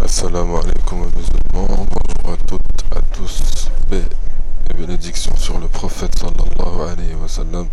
Assalamu alaikum aux musulmans, bonjour à toutes, à tous, paix et bénédiction sur le prophète sallallahu alayhi wa sallam,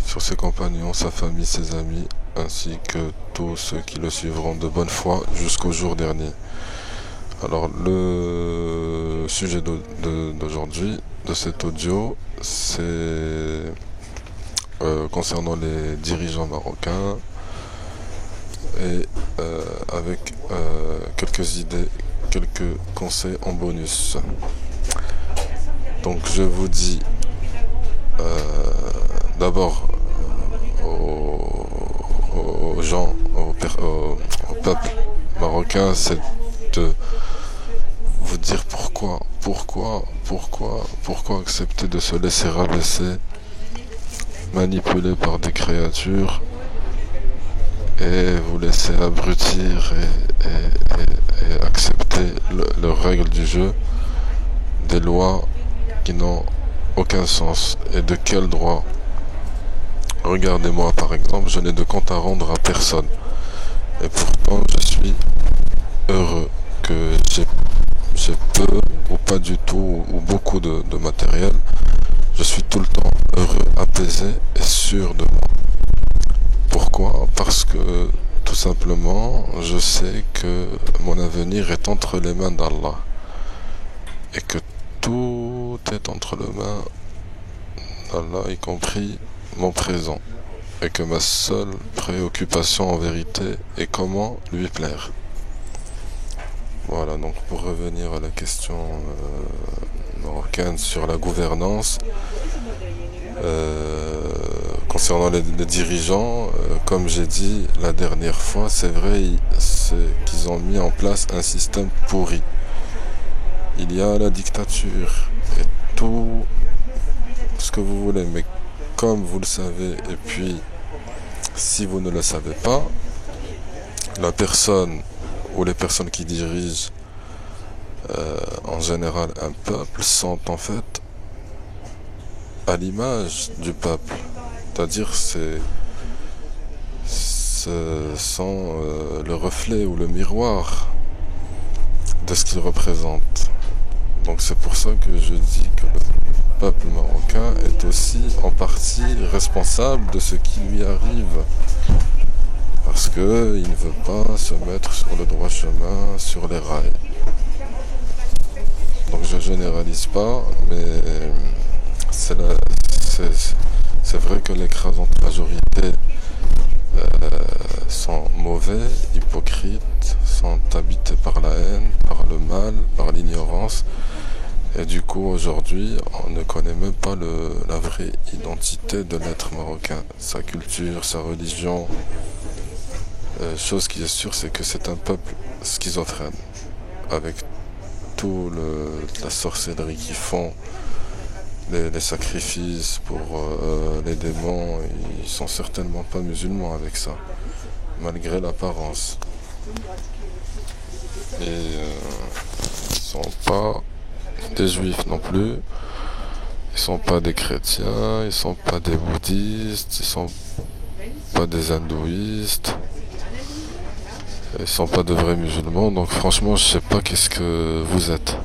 sur ses compagnons, sa famille, ses amis, ainsi que tous ceux qui le suivront de bonne foi jusqu'au jour dernier. Alors le sujet d'aujourd'hui, de cet audio, c'est concernant les dirigeants marocains et avec quelques idées, quelques conseils en bonus. Donc je vous dis d'abord aux gens, au peuple marocain, c'est de vous dire pourquoi accepter de se laisser rabaisser, manipuler par des créatures et vous laisser abrutir et accepter leurs règles du jeu, des lois qui n'ont aucun sens. Et de quel droit? Regardez-moi par exemple, je n'ai de compte à rendre à personne. Et pourtant je suis heureux que j'ai peu ou pas du tout ou beaucoup de matériel. Je suis tout le temps heureux, apaisé et sûr de moi. Pourquoi? Parce que tout simplement je sais que mon avenir est entre les mains d'Allah et que tout est entre les mains d'Allah, y compris mon présent, et que ma seule préoccupation en vérité est comment lui plaire. Voilà, donc pour revenir à la question marocaine sur la gouvernance, concernant les dirigeants, comme j'ai dit la dernière fois, c'est vrai qu'ils ont mis en place un système pourri. Il y a la dictature et tout ce que vous voulez, mais comme vous le savez, et puis si vous ne le savez pas, la personne ou les personnes qui dirigent en général un peuple sont en fait à l'image du peuple, c'est-à-dire ce sont le reflet ou le miroir de ce qu'ils représentent. Donc c'est pour ça que je dis que le peuple marocain est aussi en partie responsable de ce qui lui arrive, parce qu'il ne veut pas se mettre sur le droit chemin, sur les rails. Donc je généralise pas, mais c'est vrai que l'écrasante majorité sont mauvais, hypocrites, sont habités par la haine, par le mal, par l'ignorance. Et du coup aujourd'hui on ne connaît même pas la vraie identité de l'être marocain, sa culture, sa religion. Chose qui est sûre, c'est que c'est un peuple schizophrène, avec la sorcellerie qu'ils font, les sacrifices pour les démons. Ils sont certainement pas musulmans avec ça, malgré l'apparence. Et ils sont pas des juifs non plus, ils sont pas des chrétiens, ils sont pas des bouddhistes, ils sont pas des hindouistes, ils sont pas de vrais musulmans. Donc franchement je sais pas qu'est-ce que vous êtes.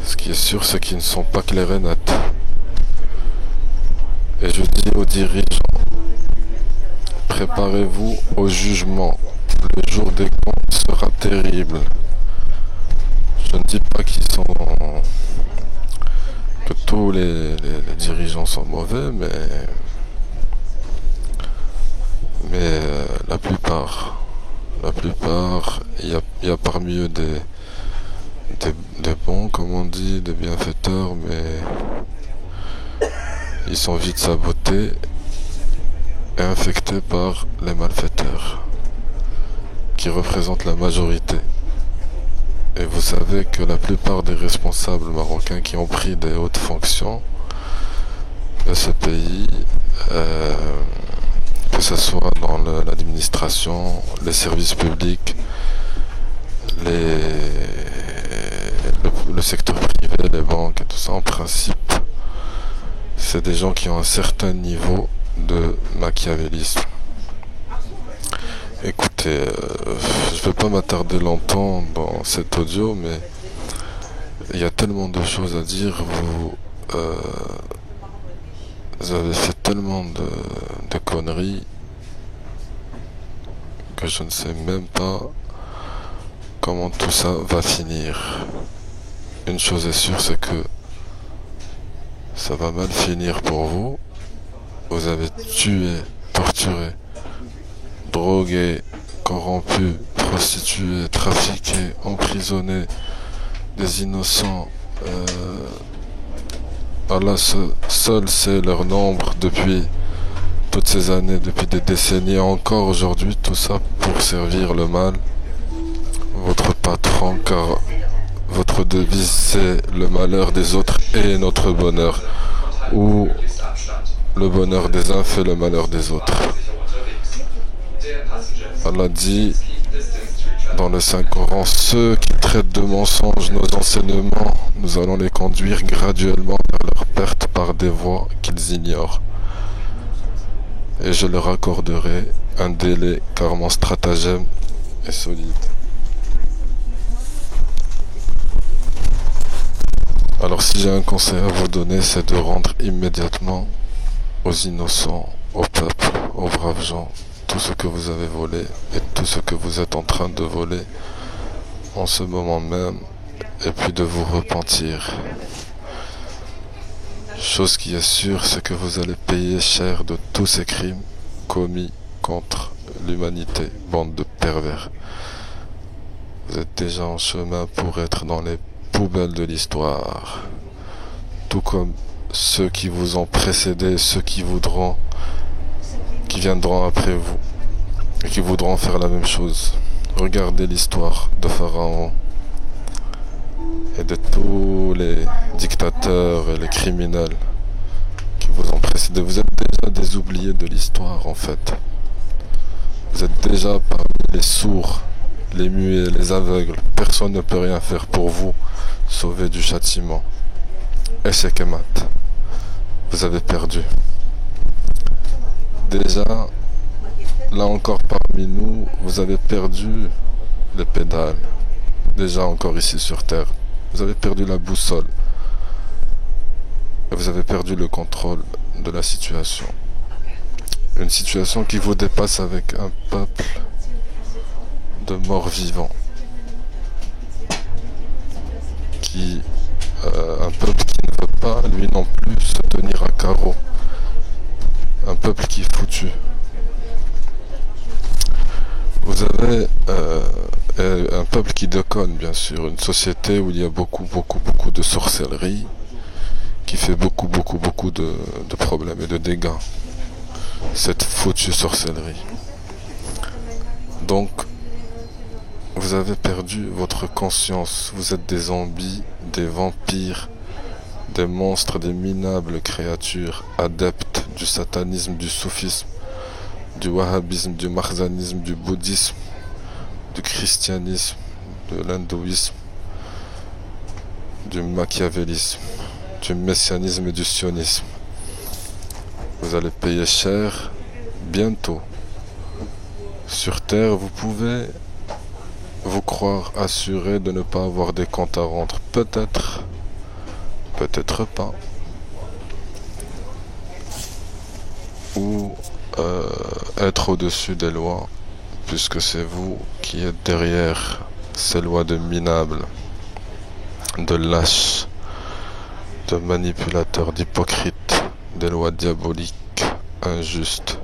Ce qui est sûr, c'est qu'ils ne sont pas clairs et nets. Et je dis aux dirigeants, préparez-vous au jugement. Le jour des comptes sera terrible. Je ne dis pas que tous les dirigeants sont mauvais, mais la plupart, il y a parmi eux des bons, comme on dit, des bienfaiteurs, mais ils sont vite sabotés et infectés par les malfaiteurs, qui représentent la majorité. Et vous savez que la plupart des responsables marocains qui ont pris des hautes fonctions de ce pays, que ce soit dans l'administration, les services publics, le secteur privé, les banques et tout ça, en principe, c'est des gens qui ont un certain niveau de machiavélisme. Écoutez, écoutez, je vais pas m'attarder longtemps dans cet audio, mais il y a tellement de choses à dire. Vous avez fait tellement de conneries que je ne sais même pas comment tout ça va finir. Une chose est sûre, c'est que ça va mal finir pour vous. Vous avez tué, torturé, drogué, corrompu, prostitué, trafiqué, emprisonné des innocents. Allah seul sait leur nombre depuis toutes ces années, depuis des décennies, encore aujourd'hui, tout ça pour servir le mal. Votre patron, car votre devise c'est le malheur des autres et notre bonheur, ou le bonheur des uns fait le malheur des autres. Allah dit dans le Saint-Coran, ceux qui traitent de mensonges nos enseignements, nous allons les conduire graduellement vers leur perte par des voies qu'ils ignorent. Et je leur accorderai un délai car mon stratagème est solide. Alors si j'ai un conseil à vous donner, c'est de rendre immédiatement aux innocents, au peuple, aux braves gens, tout ce que vous avez volé et tout ce que vous êtes en train de voler en ce moment même, et puis de vous repentir. Chose qui est sûre, c'est que vous allez payer cher de tous ces crimes commis contre l'humanité, bande de pervers. Vous êtes déjà en chemin pour être dans les poubelles de l'histoire, tout comme ceux qui vous ont précédé, ceux qui viendront après vous et qui voudront faire la même chose. Regardez l'histoire de Pharaon et de tous les dictateurs et les criminels qui vous ont précédé. Vous êtes déjà des oubliés de l'histoire en fait. Vous êtes déjà parmi les sourds, les muets, les aveugles. Personne ne peut rien faire pour vous sauver du châtiment. Échec et mat. Vous avez perdu. Déjà, là encore parmi nous, vous avez perdu les pédales. Déjà encore ici sur Terre. Vous avez perdu la boussole. Et vous avez perdu le contrôle de la situation. Une situation qui vous dépasse avec un peuple de morts vivants. Un peuple qui ne veut pas, lui non plus, se tenir à carreau. Un peuple qui est foutu. Vous avez un peuple qui déconne, bien sûr. Une société où il y a beaucoup de sorcellerie, qui fait beaucoup de problèmes et de dégâts. Cette foutue sorcellerie. Donc, vous avez perdu votre conscience. Vous êtes des zombies, des vampires, des monstres, des minables créatures, adeptes du satanisme, du soufisme, du wahhabisme, du marzanisme, du bouddhisme, du christianisme, de l'hindouisme, du machiavélisme, du messianisme et du sionisme. Vous allez payer cher bientôt. Sur Terre, vous pouvez vous croire assuré de ne pas avoir des comptes à rendre. Peut-être, peut-être pas. Ou être au-dessus des lois, puisque c'est vous qui êtes derrière ces lois de minables, de lâches, de manipulateurs, d'hypocrites, des lois diaboliques, injustes,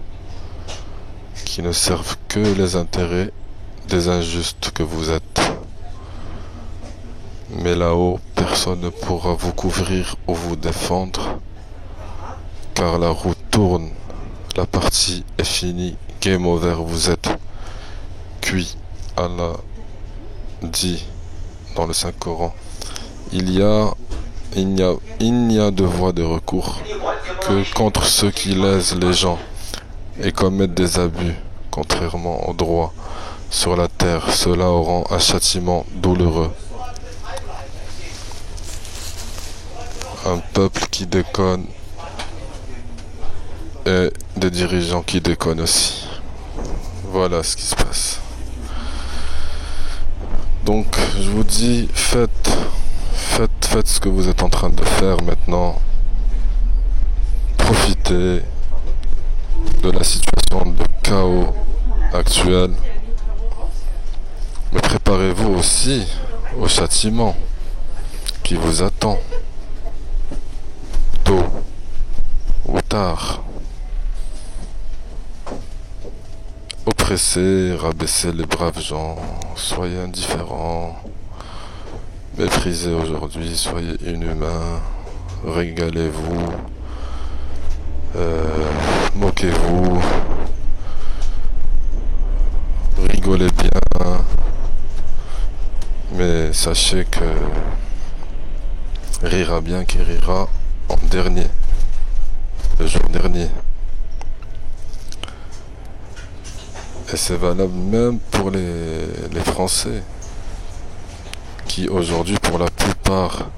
qui ne servent que les intérêts des injustes que vous êtes. Mais là-haut, personne ne pourra vous couvrir ou vous défendre, car la roue tourne, la partie est finie, game over, vous êtes cuit. Allah dit dans le Saint-Coran, il n'y a de voie de recours que contre ceux qui lèsent les gens et commettent des abus, contrairement au droit. Sur la terre, ceux-là auront un châtiment douloureux. Un peuple qui déconne et des dirigeants qui déconnent aussi. Voilà ce qui se passe. Donc je vous dis, faites ce que vous êtes en train de faire maintenant. Profitez de la situation de chaos actuelle. Mais préparez-vous aussi au châtiment qui vous attend tôt ou tard. Oppressez, rabaissez les braves gens, soyez indifférents, méprisez aujourd'hui, soyez inhumains, régalez-vous, moquez-vous, rigolez bien, mais sachez que rira bien qui rira en dernier, le jour dernier. Et c'est valable même pour les Français, qui aujourd'hui, pour la plupart,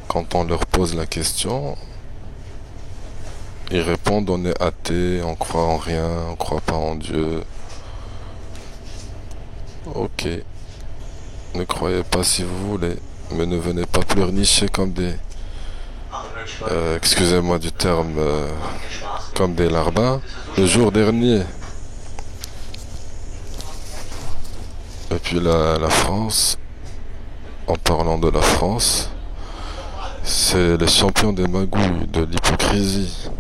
quand on leur pose la question, ils répondent: on est athée, on croit en rien, on croit pas en Dieu. Ok, ne croyez pas si vous voulez, mais ne venez pas pleurnicher comme des... excusez-moi du terme, comme des larbins, le jour dernier. Et puis la France, en parlant de la France, c'est les champions des magouilles, de l'hypocrisie,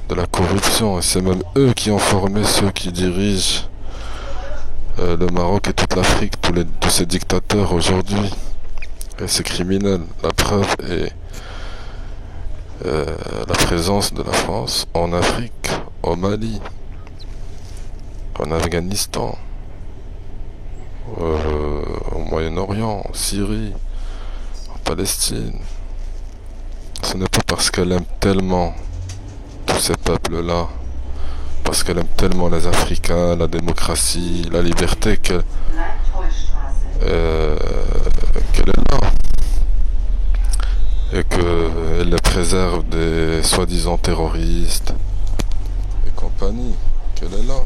de la corruption, et c'est même eux qui ont formé ceux qui dirigent le Maroc et toute l'Afrique, tous ces dictateurs aujourd'hui, et ces criminels. La preuve est la présence de la France en Afrique, au Mali, en Afghanistan, au Moyen-Orient, en Syrie, en Palestine. Ce n'est pas parce qu'elle aime tellement tous ces peuples-là, parce qu'elle aime tellement les Africains, la démocratie, la liberté, qu'elle est là, et qu'elle les préserve des soi-disant terroristes et compagnie, qu'elle est là.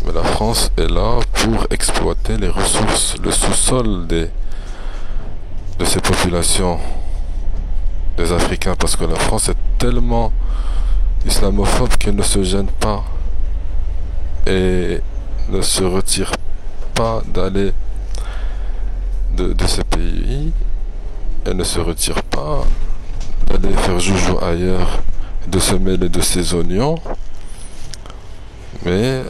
Mais la France est là pour exploiter les ressources, le sous-sol de ces populations, des Africains, parce que la France est tellement islamophobe qu'elle ne se gêne pas et ne se retire pas d'aller de ces pays. Elle ne se retire pas d'aller faire joujou ailleurs, de se mêler de ses oignons, mais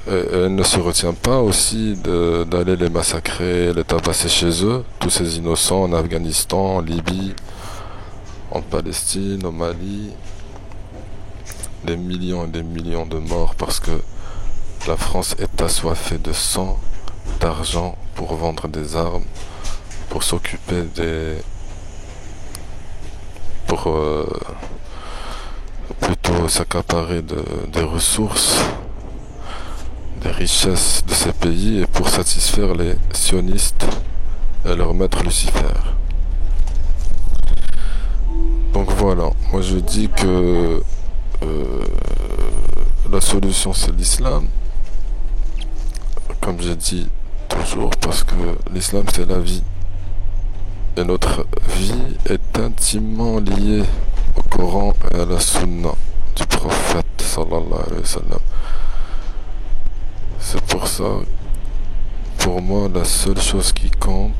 elle ne se retient pas aussi d'aller les massacrer, les tabasser chez eux, tous ces innocents en Afghanistan, en Libye, en Palestine, au Mali, des millions et des millions de morts parce que la France est assoiffée de sang, d'argent pour vendre des armes, pour s'occuper pour plutôt s'accaparer des ressources, des richesses de ces pays, et pour satisfaire les sionistes et leur maître Lucifer. Donc voilà, moi je dis que la solution c'est l'islam, comme j'ai dit toujours, parce que l'islam c'est la vie. Et notre vie est intimement liée au Coran et à la Sunna du prophète sallallahu alayhi wa sallam. C'est pour ça, pour moi, la seule chose qui compte,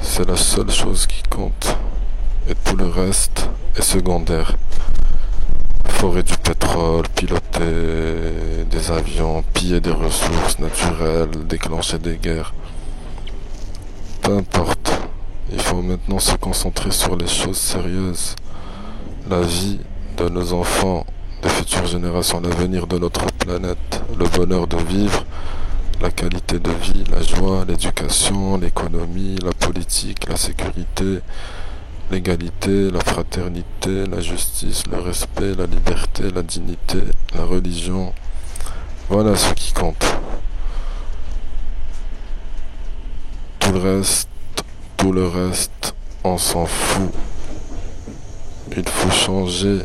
c'est la seule chose qui compte. Et tout le reste est secondaire. Forer du pétrole, piloter des avions, piller des ressources naturelles, déclencher des guerres. Peu importe, il faut maintenant se concentrer sur les choses sérieuses. La vie de nos enfants, des futures générations, l'avenir de notre planète, le bonheur de vivre, la qualité de vie, la joie, l'éducation, l'économie, la politique, la sécurité, l'égalité, la fraternité, la justice, le respect, la liberté, la dignité, la religion. Voilà ce qui compte. Tout le reste, on s'en fout. Il faut changer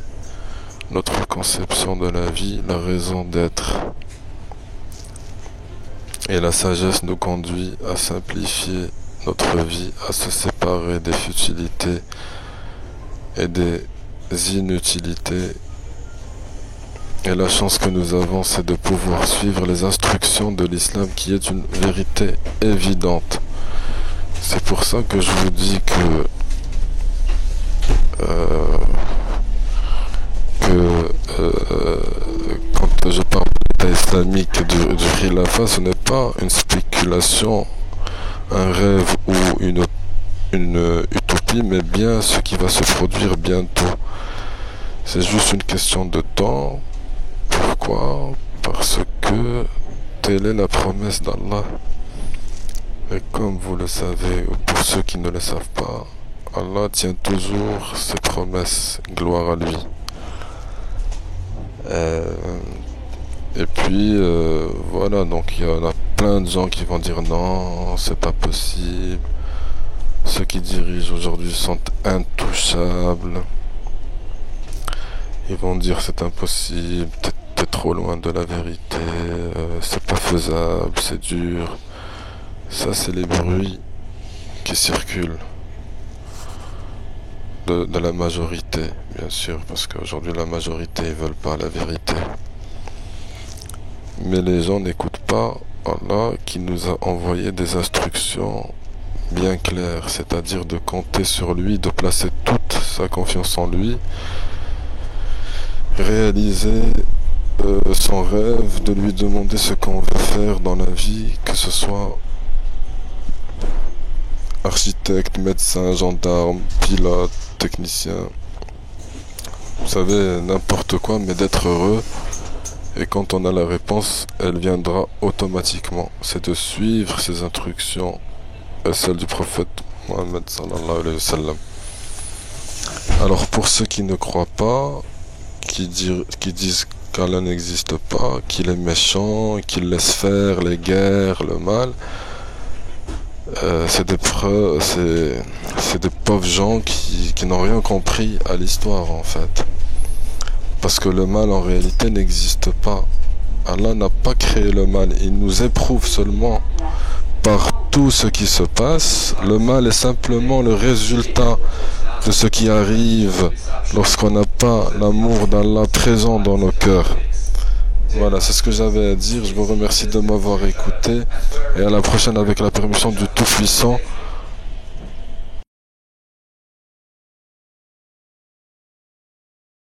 notre conception de la vie, la raison d'être. Et la sagesse nous conduit à simplifier notre vie, à se séparer des futilités et des inutilités. Et la chance que nous avons, c'est de pouvoir suivre les instructions de l'islam qui est une vérité évidente. C'est pour ça que je vous dis quand je parle de l'État islamique du Khilafat, ce n'est pas une spéculation, un rêve ou une utopie, mais bien ce qui va se produire bientôt. C'est juste une question de temps. Pourquoi? Parce que telle est la promesse d'Allah. Et comme vous le savez, ou pour ceux qui ne le savent pas, Allah tient toujours ses promesses, gloire à lui. Et puis voilà, donc il y en a plein de gens qui vont dire non, c'est pas possible. Ceux qui dirigent aujourd'hui sont intouchables. Ils vont dire c'est impossible, t'es trop loin de la vérité, c'est pas faisable, c'est dur. Ça, c'est les bruits qui circulent de la majorité, bien sûr, parce qu'aujourd'hui la majorité ils veulent pas la vérité. Mais les gens n'écoutent pas Allah qui nous a envoyé des instructions bien claires, c'est-à-dire de compter sur lui, de placer toute sa confiance en lui, réaliser son rêve, de lui demander ce qu'on veut faire dans la vie, que ce soit architecte, médecin, gendarme, pilote, technicien, vous savez, n'importe quoi, mais d'être heureux. Et quand on a la réponse, elle viendra automatiquement. C'est de suivre ses instructions et celles du prophète Mohammed sallallahu alayhi wa sallam. Alors pour ceux qui ne croient pas, qui disent qu'Allah n'existe pas, qu'il est méchant, qu'il laisse faire les guerres, le mal, c'est des pauvres gens qui n'ont rien compris à l'histoire en fait. Parce que le mal en réalité n'existe pas. Allah n'a pas créé le mal, il nous éprouve seulement par tout ce qui se passe. Le mal est simplement le résultat de ce qui arrive lorsqu'on n'a pas l'amour d'Allah présent dans nos cœurs. Voilà, c'est ce que j'avais à dire. Je vous remercie de m'avoir écouté et à la prochaine avec la permission du Tout-Puissant.